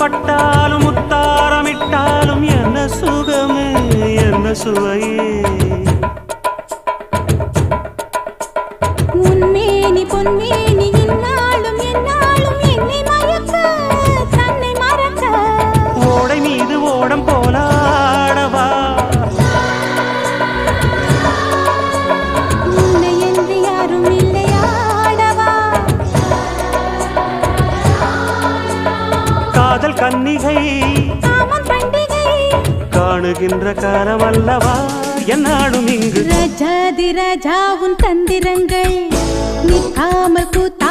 பட்டாலும் முத்தாரமிட்டாலும் என்ன சுகமே என்ன சுவையே உன்மேனி பொன்மேனி இன்னாலும் என்னாலும் என்னை மயக்க தன்னை மறக்க ஓடை மீது ஓடம் போலாடவா உன்னை என்று யாரும் இல்லையாடவா காதல் கன்னிகை காமம் பண்டிகை காணுகின்ற காலம் அல்லவா என்னாலும் இங்கு ராஜாதி ராஜாவும் தந்திரங்கள் நிற்காமல் கூத்து